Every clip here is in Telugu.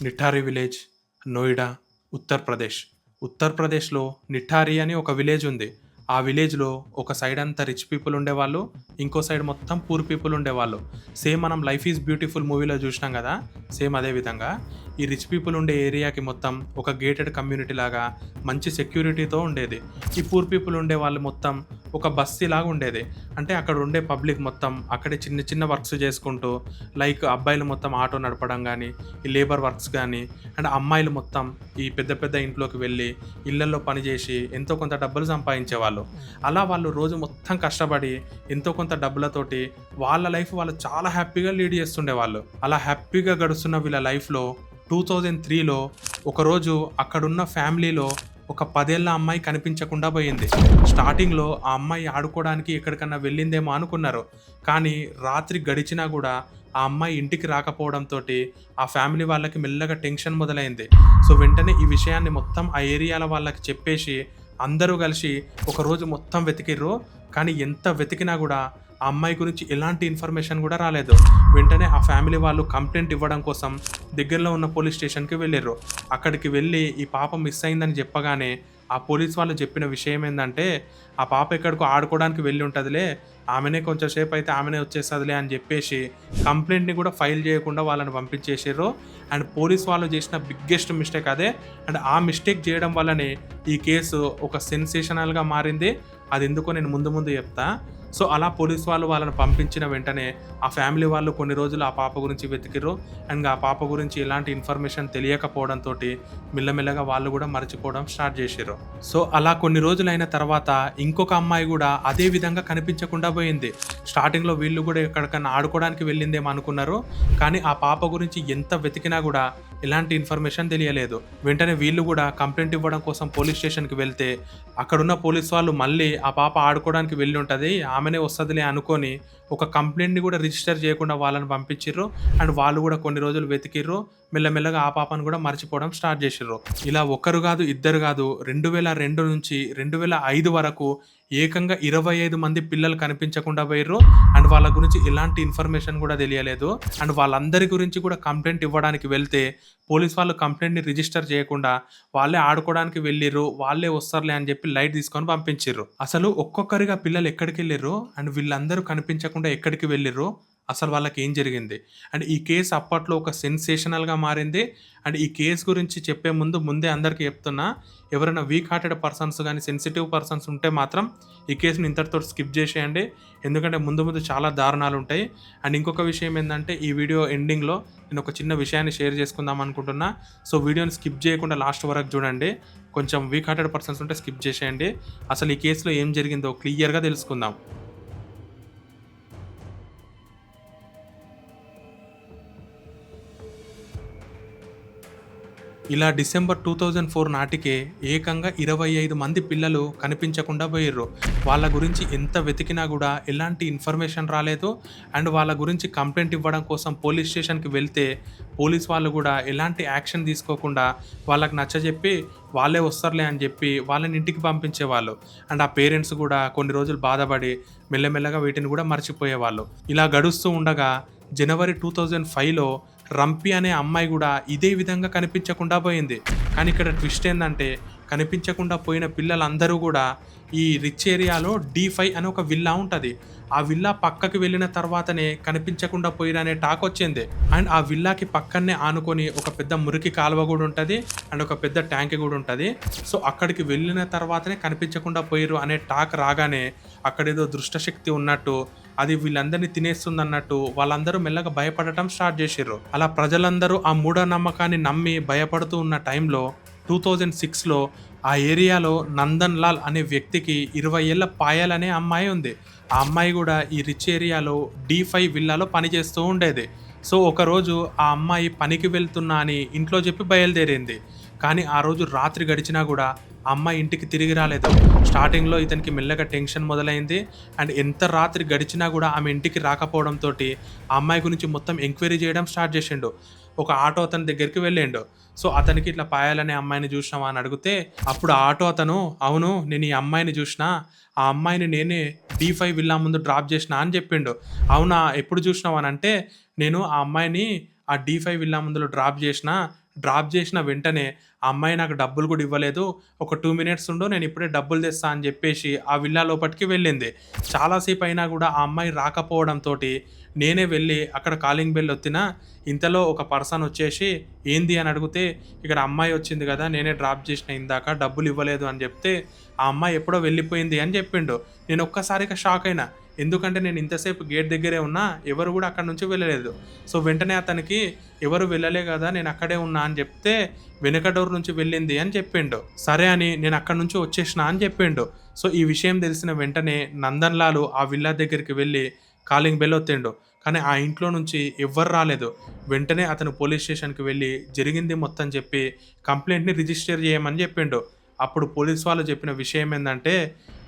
నిఠారి విలేజ్, నోయిడా, ఉత్తరప్రదేశ్. ఉత్తరప్రదేశ్‌లో నిఠారి అని ఒక విలేజ్ ఉంది. ఆ విలేజ్‌లో ఒక సైడ్ అంతా రిచ్ పీపుల్ ఉండేవాళ్ళు. ఇంకో సైడ్ మొత్తం పూర్ పీపుల్ ఉండేవాళ్ళు. సేమ్ మనం 'లైఫ్ ఈజ్ బ్యూటిఫుల్' మూవీలో చూసినాం గదా! సేమ్ అదే విధంగా ఈ రిచ్ పీపుల్ ఉండే ఏరియాకి మొత్తం ఒక గేటెడ్ కమ్యూనిటీ లాగా మంచి సెక్యూరిటీతో ఉండేది. ఈ పూర్ పీపుల్ ఉండే వాళ్ళు మొత్తం ఒక బస్తీలాగా ఉండేది. అంటే అక్కడ ఉండే పబ్లిక్ మొత్తం అక్కడే చిన్న చిన్న వర్క్స్ చేసుకుంటూ లైక్ అబ్బాయిలు మొత్తం ఆటో నడపడం గానీ, ఈ లేబర్ వర్క్స్ గానీ, అండ్ అమ్మాయిలు మొత్తం ఈ పెద్ద పెద్ద ఇంట్లోకి వెళ్ళి ఇళ్లల్లో పని చేసి ఎంతో కొంత డబ్బులు సంపాదించేవాళ్ళు. అలా వాళ్ళు రోజు మొత్తం కష్టపడి ఎంతో కొంత డబ్బులతోటి వాళ్ళ లైఫ్ వాళ్ళు చాలా హ్యాపీగా లీడ్ చేస్తుండేవాళ్ళు. అలా హ్యాపీగా గడుస్తున్న వీళ్ళ లైఫ్‌లో 2003లో ఒకరోజు అక్కడున్న ఫ్యామిలీలో ఒక 10 ఏళ్ల అమ్మాయి కనిపించకుండా పోయింది. స్టార్టింగ్‌లో ఆ అమ్మాయి ఆడుకోవడానికి ఎక్కడికన్నా వెళ్ళిందేమో అనుకున్నారు. కానీ రాత్రి గడిచినా గూడా ఆ అమ్మాయి ఇంటికి రాకపోవడంతోటి ఆ ఫ్యామిలీ వాళ్ళకి మెల్లగా టెన్షన్ మొదలైంది. సో, వెంటనే ఈ విషయాన్ని మొత్తం ఆ ఏరియాల వాళ్ళకి చెప్పేసి అందరూ కలిసి ఒకరోజు మొత్తం వెతికిర్రు. కానీ ఎంత వెతికినా గూడా ఆ అమ్మాయి గురించి ఎలాంటి ఇన్ఫర్మేషన్ గూడా రాలేదు. వెంటనే ఆ ఫ్యామిలీ వాళ్ళు కంప్లెయింట్ ఇవ్వడం కోసం దగ్గరలో ఉన్న పోలీస్ స్టేషన్‌కి వెళ్ళిర్రు. అక్కడికి వెళ్ళి ఈ పాప మిస్ అయిందని చెప్పగానే ఆ పోలీస్ వాళ్ళు చెప్పిన విషయం ఏందంటే, "ఆ పాప ఎక్కడికో ఆడుకోవడానికి వెళ్ళి ఉంటదిలే. ఆమెనే కొంచెం సేపయితే ఆమెనే వచ్చేస్తదిలే" అని చెప్పేసి కంప్లెయింట్‌ని కూడా ఫైల్ చేయకుండా వాళ్ళని పంపించేసిర్రు. అండ్ పోలీస్ వాళ్ళు చేసిన బిగ్గెస్ట్ మిస్టేక్ అదే. అండ్ ఆ మిస్టేక్ చేయడం వల్లనే ఈ కేసు ఒక సెన్సేషనల్‌గా మారింది. అదెందుకో నేను ముందు ముందు చెప్తా. సో, అలా పోలీస్ వాళ్ళు వాళ్ళని పంపించిన వెంటనే ఆ ఫ్యామిలీ వాళ్ళు కొన్ని రోజులు ఆ పాప గురించి వెతికిర్రు. అండ్ ఆ పాప గురించి ఎలాంటి ఇన్ఫర్మేషన్ తెలియకపోవడంతోటి మెల్లమెల్లగా వాళ్ళు గూడా మర్చిపోవడం స్టార్ట్ జేషిర్రు. సో, అలా కొన్ని రోజులైన తర్వాత ఇంకొక అమ్మాయి గూడా అదే విధంగా కనిపించకుండా పోయింది. స్టార్టింగ్‌లో వీళ్ళు గూడా ఎక్కడికన్నా ఆడుకోవడానికి వెళ్ళిందేమో అనుకున్నారు. కానీ ఆ పాప గురించి ఎంత వెతికినా గూడా ఎలాంటి ఇన్ఫర్మేషన్ తెలియలేదు. వెంటనే వీళ్ళు గూడా కంప్లెయింట్ ఇవ్వడం కోసం పోలీస్ స్టేషన్‌కి వెళ్తే అక్కడున్న పోలీస్ వాళ్ళు మళ్ళీ ఆ పాప ఆడుకోవడానికి వెళ్ళి ఉంటది. ఆమెనే వస్తదిలే అనుకోని ఒక కంప్లెయింట్‌ని గూడా రిజిస్టర్ చేయకుండా వాళ్ళని పంపించిర్రు. అండ్ వాళ్ళు గూడా కొన్ని రోజులు వెతికిర్రు. మెల్లమెల్లగా ఆ పాపను గూడా మర్చిపోవడం స్టార్ట్ జేషిర్రు. ఇలా ఒకరు గాదు, ఇద్దరు గాదు 2002 నుంచి 2005 వరకు ఏకంగా 25 మంది పిల్లలు కనిపించకుండా పోయిర్రు. అండ్ వాళ్ళ గురించి ఎలాంటి ఇన్ఫర్మేషన్ గూడా తెలియలేదు. అండ్ వాళ్ళందరి గురించి కూడా కంప్లెయింట్ ఇవ్వడానికి వెళ్తే పోలీస్ వాళ్ళు కంప్లెయింట్‌ని రిజిస్టర్ చేయకుండా వాళ్ళే ఆడుకోవడానికి వెళ్ళిర్రు. వాళ్ళే వస్తారులే అని జెప్పి లైట్ తీసుకొని పంపించిర్రు. అసలు ఒక్కొక్కరిగా పిల్లలు ఎక్కడికెళ్ళిర్రు అండ్ వీళ్ళందరూ కనిపించకుండా ఎక్కడికి వెళ్ళిర్రు? అసలు వాళ్ళకేం జరిగింది? అండ్ ఈ కేస్ అప్పట్లో ఒక సెన్సేషనల్‌గా మారింది. అండ్ ఈ కేస్ గురించి చెప్పే ముందే అందరికీ చెప్తున్నా, ఎవరైనా వీక్ హార్టెడ్ పర్సన్స్ గానీ, సెన్సిటివ్ పర్సన్స్ ఉంటే మాత్రం ఈ కేస్‌ని ఇంతటితోటి స్కిప్ జేసేయండి. ఎందుకంటే ముందు ముందు చాలా దారుణాలుంటాయి. అండ్ ఇంకొక విషయం ఏందంటే, ఈ వీడియో ఎండింగ్‌లో నేను ఒక చిన్న విషయాన్ని షేర్ చేసుకుందాం అనుకుంటున్నా. సో, వీడియోని స్కిప్ చేయకుండా లాస్ట్ వరకు చూడండి. కొంచెం వీక్ హార్టెడ్ పర్సన్స్ ఉంటే స్కిప్ చేసేయండి. అసలు ఈ కేస్‌లో ఏం జరిగిందో క్లియర్‌గా తెలుసుకుందాం. ఇలా డిసెంబర్ 2004 నాటికే ఏకంగా 25 మంది పిల్లలు కనిపించకుండా పోయిర్రు. వాళ్ళ గురించి ఎంత వెతికినా గూడా ఎలాంటి ఇన్ఫర్మేషన్ రాలేదు. అండ్ వాళ్ళ గురించి కంప్లెయింట్ ఇవ్వడం కోసం పోలీస్ స్టేషన్‌కి వెళ్తే, పోలీస్ వాళ్ళు గూడా ఎలాంటి యాక్షన్ తీసుకోకుండా వాళ్ళకి నచ్చజెప్పి, వాళ్ళే వస్తారులే అని జెప్పి వాళ్ళని ఇంటికి పంపించేవాళ్ళు. అండ్ ఆ పేరెంట్స్ గూడా కొన్ని రోజులు బాధపడి మెల్లమెల్లగా వీటిని గూడా మర్చిపోయేవాళ్ళు. ఇలా గడుస్తూ ఉండగా జనవరి 2005లో రంపి అనే అమ్మాయి గూడా ఇదే విధంగా కనిపించకుండా పోయింది. కానీ ఇక్కడ ట్విస్ట్ ఏందంటే, కనిపించకుండా పోయిన పిల్లలందరూ గూడా ఈ రిచ్ ఏరియాలో D5 అని ఒక విల్లా ఉంటది. ఆ విల్లా పక్కకి వెళ్ళిన తర్వాతనే కనిపించకుండా పోయిరనే టాకొచ్చింది. అండ్ ఆ విల్లాకి పక్కనే ఆనుకొని ఒక పెద్ద మురికి కాలువ గూడా ఉంటది. అండ్ ఒక పెద్ద ట్యాంక్ గూడా ఉంటది. సో, అక్కడికి వెళ్ళిన తర్వాతనే కనిపించకుండా పోయిర్రు అనే టాక్ రాగానే అక్కడేదో దుష్టశక్తి ఉన్నట్టు, అది వీళ్ళందరిని తినేస్తుందన్నట్టు వాళ్ళందరూ మెల్లగా భయపడటం స్టార్ట్ జేషిర్రు. అలా ప్రజలందరూ ఆ మూఢనమ్మకాన్ని నమ్మి భయపడుతూ ఉన్న టైంలో 2006లో ఆ ఏరియాలో నందన్ లాల్ అనే వ్యక్తికి 20 ఏళ్ల పాయల్ అనే అమ్మాయి ఉంది. ఆ అమ్మాయి గూడా ఈ రిచ్ ఏరియాలో D5 విల్లాలో పనిచేస్తూ ఉండేది. సో, ఒకరోజు ఆ అమ్మాయి పనికి వెళ్తున్నా అని ఇంట్లో చెప్పి బయలుదేరింది. కానీ ఆ రోజు రాత్రి గడిచినా గూడా ఆ అమ్మాయి ఇంటికి తిరిగి రాలేదు. స్టార్టింగ్‌లో ఇతనికి మెల్లగా టెన్షన్ మొదలైంది. అండ్ ఎంత రాత్రి గడిచినా గూడా ఆమె ఇంటికి రాకపోవడంతోటి ఆ అమ్మాయి గురించి మొత్తం ఎంక్వైరీ చేయడం స్టార్ట్ జేషిండు. ఒక ఆటో అతని దగ్గరికి వెళ్ళిండు. సో, అతనికి ఇట్లా పాయల్ అనే అమ్మాయిని జూసినావా అని అడిగితే, అప్పుడు ఆ ఆటో అతను, "అవును, నేను ఈ అమ్మాయిని జూషినా. ఆ అమ్మాయిని నేనే D5 విల్లా ముందు డ్రాప్ జేషినా" అని జెప్పిండు. "అవునా, ఎప్పుడు జూషినావు" అనంటే, "నేను ఆ అమ్మాయిని ఆ D5 విల్లా ముందులో డ్రాప్ జేషినా. డ్రాప్ చేసిన వెంటనే ఆ అమ్మాయి నాకు డబ్బులు కూడా ఇవ్వలేదు. ఒక 2 మినిట్స్ ఉండు నేను ఇప్పుడే డబ్బులు తెస్తా అని చెప్పేసి ఆ విల్లా లోపటికి వెళ్ళింది. చాలా సేపు అయినా కూడా ఆ అమ్మాయి రాకపోవడంతోటి నేనే వెళ్ళి అక్కడ కాలింగ్ బెల్ ఒత్తినా. ఇంతలో ఒక పర్సన్ వచ్చేసి ఏంది అని అడిగితే, ఇక్కడ అమ్మాయి వచ్చింది కదా! నేనే డ్రాప్ చేసిన ఇందాక డబ్బులు ఇవ్వలేదు అని చెప్తే, ఆ అమ్మాయి ఎప్పుడో వెళ్ళిపోయింది అని చెప్పిండు. నేను ఒక్కసారిగా షాక్ అయినా. ఎందుకంటే నేను ఇంతసేపు గేట్ దగ్గరే ఉన్నా. ఎవరు కూడా అక్కడి నుంచి వెళ్ళలేదు. సో వెంటనే అతనికి ఎవరు వెళ్ళలే కదా! నేను అక్కడే ఉన్నా అని చెప్తే, వెనక డోర్ నుంచి వెళ్ళింది అని చెప్పిండు. సరే అని నేను అక్కడి నుంచి వచ్చేసిన అని చెప్పిండు. సో ఈ విషయం తెలిసిన వెంటనే నందన్ లాలు ఆ విల్లా దగ్గరికి వెళ్ళి కాలింగ్ బెల్ ఒత్తిండు. కానీ ఆ ఇంట్లో నుంచి ఎవ్వరు రాలేదు. వెంటనే అతను పోలీస్ స్టేషన్‌కి వెళ్ళి జరిగింది మొత్తం చెప్పి కంప్లెయింట్‌ని రిజిస్టర్ చేయమని చెప్పిండు. అప్పుడు పోలీస్ వాళ్ళు చెప్పిన విషయం ఏందంటే,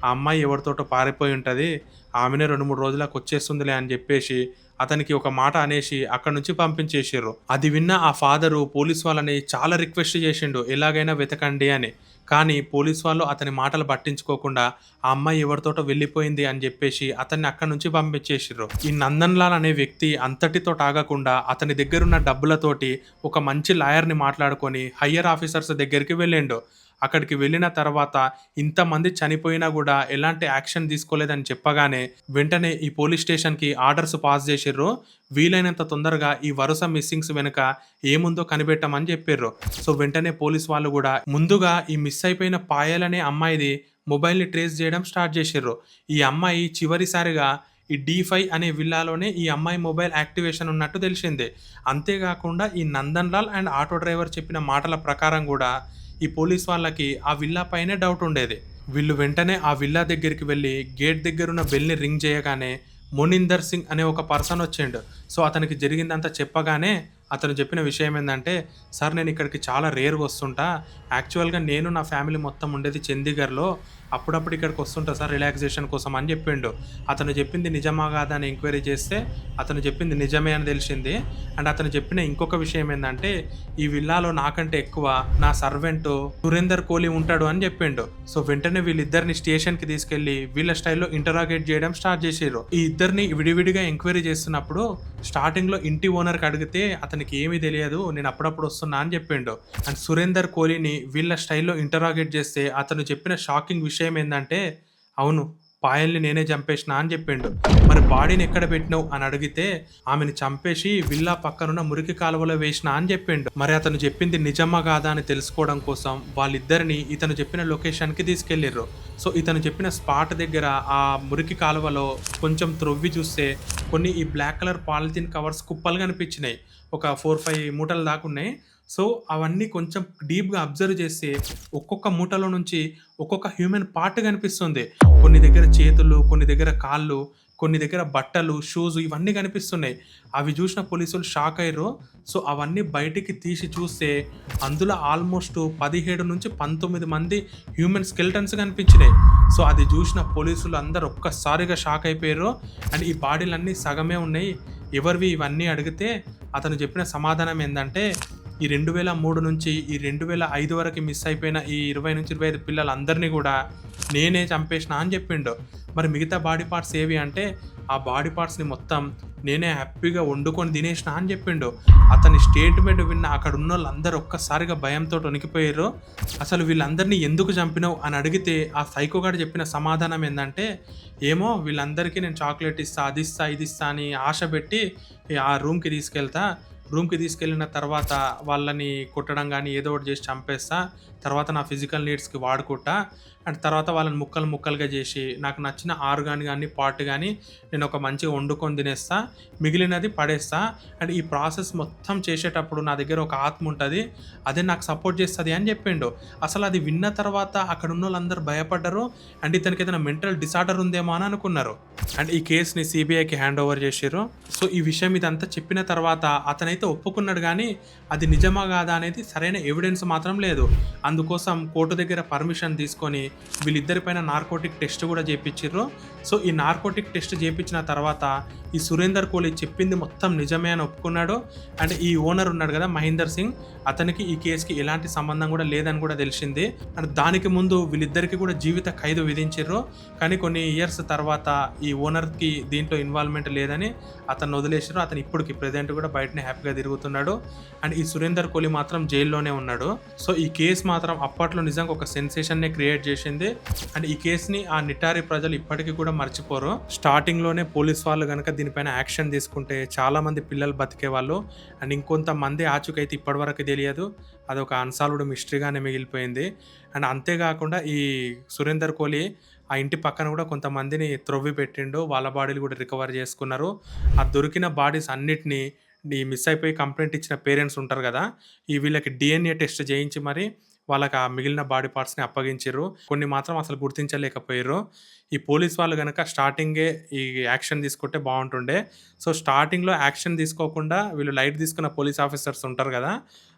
ఆ అమ్మాయి ఎవరితోటో పారిపోయి ఉంటది. ఆమెనే 2, 3 రోజులకు వచ్చేస్తుందిలే అని చెప్పేసి అతనికి ఒక మాట అనేసి అక్కడి నుంచి పంపించేసిర్రు. అది విన్న ఆ ఫాదరు పోలీస్ వాళ్ళని చాలా రిక్వెస్ట్ చేసిండు. ఎలాగైనా వెతకండి అని. కానీ పోలీస్ వాళ్ళు అతని మాటలు పట్టించుకోకుండా ఆ అమ్మాయి ఎవరితోటో వెళ్ళిపోయింది అని చెప్పేసి అతన్ని అక్కడి నుంచి పంపించేసిర్రు. ఈ నందన్ లాల్ అనే వ్యక్తి అంతటితోటి ఆగకుండా అతని దగ్గరున్న డబ్బులతోటి ఒక మంచి లాయర్‌ని మాట్లాడుకొని హయ్యర్ ఆఫీసర్స్ దగ్గరికి వెళ్ళిండు. అక్కడికి వెళ్ళిన తర్వాత ఇంతమంది చనిపోయినా గూడా ఎలాంటి యాక్షన్ తీసుకోలేదని చెప్పగానే వెంటనే ఈ పోలీస్ స్టేషన్‌కి ఆర్డర్స్ పాస్ చేసిర్రు. వీలైనంత తొందరగా ఈ వరుస మిస్సింగ్స్ వెనుక ఏముందో కనిపెట్టమని చెప్పిర్రు. సో వెంటనే పోలీస్ వాళ్ళు గూడా ముందుగా ఈ మిస్ అయిపోయిన పాయల్ అనే అమ్మాయిది మొబైల్‌ని ట్రేస్ చేయడం స్టార్ట్ చేసిర్రు. ఈ అమ్మాయి చివరిసారిగా ఈ D5 అనే విల్లాలోనే ఈ అమ్మాయి మొబైల్ యాక్టివేషన్ ఉన్నట్టు తెలిసింది. అంతేగాకుండా ఈ Nandan Lal and auto driver చెప్పిన మాటల ప్రకారం గూడా ఈ పోలీస్ వాళ్ళకి ఆ విల్లా పైనే డౌట్ ఉండేది. వీళ్ళు వెంటనే ఆ విల్లా దగ్గరికి వెళ్ళి గేట్ దగ్గరున్న బెల్‌ని రింగ్ చేయగానే మోనిందర్ సింగ్ అనే ఒక పర్సన్ వచ్చిండు. సో అతనికి జరిగిందంతా చెప్పగానే అతను చెప్పిన విషయం ఏందంటే, సార్ నేను ఇక్కడికి చాలా రేర్‌గా వస్తుంటా. యాక్చువల్‌గా నేను నా ఫ్యామిలీ మొత్తం ఉండేది చండీగఢ్‌లో. అప్పుడప్పుడు ఇక్కడికి వస్తుంటా సార్ రిలాక్సేషన్ కోసం అని చెప్పిండు. అతను చెప్పింది నిజమా కాదా అని ఎంక్వైరీ చేస్తే అతను చెప్పింది నిజమే అని తెలిసింది. అండ్ అతను చెప్పిన ఇంకొక విషయం ఏందంటే, ఈ విల్లాలో నాకంటే ఎక్కువ నా సర్వెంట్ సురేందర్ కోహ్లీ ఉంటాడు అని చెప్పిండు. సో వెంటనే వీళ్ళిద్దరిని స్టేషన్‌కి తీసుకెళ్ళి వీళ్ళ స్టైల్‌లో ఇంటరాగేట్ చేయడం స్టార్ట్ చేసిర్రు. ఈ ఇద్దరిని విడివిడిగా ఎంక్వైరీ చేస్తున్నప్పుడు స్టార్టింగ్‌లో ఇంటి ఓనర్‌కి అడిగితే అతనికి ఏమీ తెలియదు. నేను అప్పుడప్పుడు వస్తున్నా అని చెప్పిండు. అండ్ సురేందర్ కోహ్లీని వీళ్ళ స్టైల్‌లో ఇంటరాగేట్ చేస్తే అతను చెప్పిన షాకింగ్ విషయం ఏందంటే, అవును పాయల్‌ని నేనే చంపేసినా అని చెప్పిండు. మరి బాడీని ఎక్కడ పెట్టినావు అని అడిగితే, ఆమెని చంపేసి విల్లా పక్కనున్న మురికి కాలువలో వేసినా అని చెప్పిండు. మరి అతను చెప్పింది నిజమా కాదా అని తెలుసుకోవడం కోసం వాళ్ళిద్దరిని ఇతను చెప్పిన లొకేషన్‌కి తీసుకెళ్లిర్రు. సో ఇతను చెప్పిన స్పాట్ దగ్గర ఆ మురికి కాలువలో కొంచెం త్రవ్వి చూస్తే కొన్ని ఈ బ్లాక్ కలర్ పాలిథీన్ కవర్స్ కుప్పలు కనిపించినాయి. ఒక 4, 5 మూటల దాకా ఉన్నాయి. సో అవన్నీ కొంచెం డీప్‌గా అబ్జర్వ్ చేస్తే ఒక్కొక్క మూటలో నుంచి ఒక్కొక్క హ్యూమన్ పార్ట్ కనిపిస్తుంది. కొన్ని దగ్గర చేతులు, కొన్ని దగ్గర కాళ్ళు, కొన్ని దగ్గర బట్టలు, షూస్ ఇవన్నీ కనిపిస్తున్నాయి. అవి చూసిన పోలీసులు షాక్ అయ్యిర్రు. సో అవన్నీ బయటికి తీసి చూస్తే అందులో ఆల్మోస్ట్ 17-19 మంది హ్యూమన్ స్కెలిటన్స్ కనిపించినాయి. సో అది చూసిన పోలీసులు అందరూ ఒక్కసారిగా షాక్ అయిపోయారు. అండ్ ఈ బాడీలన్నీ సగమే ఉన్నాయి. ఎవరివి ఇవన్నీ అడిగితే అతను చెప్పిన సమాధానం ఏందంటే, ఈ 2003 నుంచి ఈ 2005 వరకు మిస్ అయిపోయిన ఈ 20-25 పిల్లలందరినీ కూడా నేనే చంపేసిన అని చెప్పిండు. మరి మిగతా బాడీ పార్ట్స్ ఏవి అంటే, ఆ బాడీ పార్ట్స్‌ని మొత్తం నేనే హ్యాపీగా వండుకొని తినేసిన అని చెప్పిండు. అతని స్టేట్మెంట్ విన్న అక్కడ ఉన్నోళ్ళందరూ ఒక్కసారిగా భయంతో వణికిపోయారు. అసలు వీళ్ళందరినీ ఎందుకు చంపినావు అని అడిగితే ఆ సైకో గాడు చెప్పిన సమాధానం ఏందంటే, ఏమో వీళ్ళందరికీ నేను చాక్లెట్ ఇస్తా, అది ఇస్తా, ఇది ఇస్తా అని ఆశ పెట్టి ఆ రూమ్‌కి తీసుకెళ్తా. రూమ్‌కి తీసుకెళ్ళిన తర్వాత వాళ్ళని కొట్టడం గానీ ఏదో ఒకటి చేసి చంపేస్తా. తర్వాత నా ఫిజికల్ నీడ్స్‌కి వాడుకుంటా. అండ్ తర్వాత వాళ్ళని ముక్కలు ముక్కలుగా చేసి నాకు నచ్చిన ఆర్గాన్ గానీ, పార్ట్ గానీ నేను ఒక మంచిగా వండుకొని తినేస్తా. మిగిలినది పడేస్తా. అండ్ ఈ ప్రాసెస్ మొత్తం చేసేటప్పుడు నా దగ్గర ఒక ఆత్మ ఉంటది. అదే నాకు సపోర్ట్ చేస్తది అని చెప్పిండు. అసలు అది విన్న తర్వాత అక్కడ ఉన్నోళ్ళందరూ భయపడ్డారు. అండ్ ఇతనికి ఏదైనా మెంటల్ డిసార్డర్ ఉందేమో అని అనుకున్నారు. అండ్ ఈ కేస్‌ని సీబీఐకి హ్యాండ్ ఓవర్ చేసిర్రు. సో ఈ విషయం ఇదంతా చెప్పిన తర్వాత అతనైతే ఒప్పుకున్నాడు గానీ అది నిజమా కాదా అనేది సరైన ఎవిడెన్స్ మాత్రం లేదు. అందుకోసం కోర్టు దగ్గర పర్మిషన్ తీసుకొని వీళ్ళిద్దరిపైన నార్కోటిక్ టెస్ట్ కూడా చేపించిర్రు. సో ఈ నార్కోటిక్ టెస్ట్ చేపించిన తర్వాత ఈ సురేందర్ కోహ్లీ చెప్పింది మొత్తం నిజమే అని ఒప్పుకున్నాడు. అండ్ ఈ ఓనర్ ఉన్నాడు కదా మహేందర్ సింగ్, అతనికి ఈ కేసుకి ఎలాంటి సంబంధం కూడా లేదని కూడా తెలిసింది. అండ్ దానికి ముందు వీళ్ళిద్దరికి కూడా జీవిత ఖైదు విధించిర్రు. కానీ కొన్ని ఇయర్స్ తర్వాత ఈ ఓనర్కి దీంట్లో ఇన్వాల్వ్మెంట్ లేదని అతను వదిలేసారు. అతను ఇప్పటికి ప్రెజెంట్ కూడా బయటనే హ్యాపీగా సేఫ్గా తిరుగుతున్నాడు. అండ్ ఈ సురేందర్ కోహ్లీ మాత్రం జైల్లోనే ఉన్నాడు. సో ఈ కేసు మాత్రం అప్పట్లో నిజంగా ఒక సెన్సేషన్నే క్రియేట్ చేసింది. అండ్ ఈ కేసుని ఆ నిటారి ప్రజలు ఇప్పటికీ కూడా మర్చిపోరు. స్టార్టింగ్లోనే పోలీస్ వాళ్ళు కనుక దీనిపైన యాక్షన్ తీసుకుంటే చాలామంది పిల్లలు బతికేవాళ్ళు. అండ్ ఇంకొంతమంది ఆచూకైతే ఇప్పటివరకు తెలియదు. అదొక అన్సాల్వ్డ్ మిస్టరీగానే మిగిలిపోయింది. అండ్ అంతేకాకుండా ఈ సురేందర్ కోహ్లీ ఆ ఇంటి పక్కన కూడా కొంతమందిని త్రొవ్వి పెట్టిండు. వాళ్ళ బాడీలు కూడా రికవర్ చేసుకున్నారు. ఆ దొరికిన బాడీస్ అన్నిటిని ఈ మిస్ అయిపోయి కంప్లెయింట్ ఇచ్చిన పేరెంట్స్ ఉంటారు కదా! వీళ్ళకి డీఎన్ఏ టెస్ట్ చేయించి మరి వాళ్ళకి ఆ మిగిలిన బాడీ పార్ట్స్‌ని అప్పగించిర్రు. కొన్ని మాత్రం అసలు గుర్తించలేకపోయిర్రు. ఈ పోలీస్ వాళ్ళు గనక స్టార్టింగే ఈ యాక్షన్ తీసుకుంటే బావుంటుండే. సో, స్టార్టింగ్‌లో యాక్షన్ తీసుకోకుండా వీళ్ళు లైట్ తీసుకున్న పోలీస్ ఆఫీసర్స్ ఉంటారు గదా!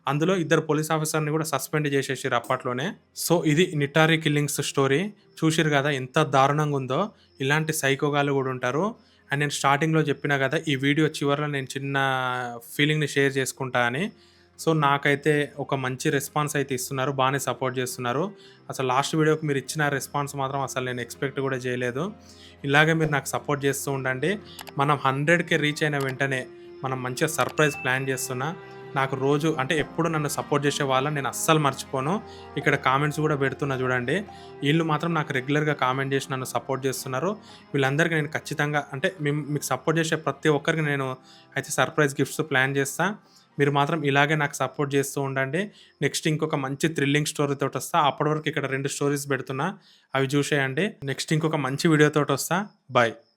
అందులో ఇద్దరు పోలీస్ ఆఫీసర్‌ని గూడా సస్పెండ్ చేసేసిర్రు అప్పట్లోనే. సో, ఇది 'నిటారి కిల్లింగ్స్' స్టోరీ. చూసిర్రు గదా! ఎంత దారుణంగుందో. ఇలాంటి సైకోగాళ్ళు గూడా ఉంటారు. అండ్ నేను స్టార్టింగ్‌లో చెప్పినా గదా! ఈ వీడియో చివరలో నేను చిన్న ఫీలింగ్‌ని షేర్ చేసుకుంటా అని. సో, నాకైతే ఒక మంచి రెస్పాన్స్ అయితే ఇస్తున్నారు. బానే సపోర్ట్ చేస్తున్నారు. అసలు లాస్ట్ వీడియోకి మీరు ఇచ్చిన రెస్పాన్స్ మాత్రం అసలు నేను ఎక్స్‌పెక్ట్ గూడా చేయలేదు. ఇలాగే మీరు నాకు సపోర్ట్ చేస్తూ ఉండండి. మనం 100కే రీచ్ అయిన వెంటనే మనం మంచిగా సర్ప్రైజ్ ప్లాన్ చేస్తున్నా. నాకు రోజు అంటే ఎప్పుడు నన్ను సపోర్ట్ చేసే వాళ్ళని నేను అస్సలు మర్చిపోను. ఇక్కడ కామెంట్స్ గూడా పెడుతున్నా చూడండి. ఈళ్ళు మాత్రం నాకు రెగ్యులర్‌గా కామెంట్ చేసి నన్ను సపోర్ట్ చేస్తున్నారు. వీళ్ళందరికీ నేను ఖచ్చితంగా అంటే మీకు సపోర్ట్ చేసే ప్రతి ఒక్కరికి నేను అయితే సర్ప్రైజ్ గిఫ్ట్స్ ప్లాన్ చేస్తా. మీరు మాత్రం ఇలాగే నాకు సపోర్ట్ చేస్తూ ఉండండి. నెక్స్ట్ ఇంకొక మంచి థ్రిల్లింగ్ స్టోరీతోటొస్తా. అప్పటి వరకు ఇక్కడ 2 స్టోరీస్ పెడుతున్నా. అవి చూసేయండి. నెక్స్ట్ ఇంకొక మంచి వీడియోతోటొస్తా. బాయ్.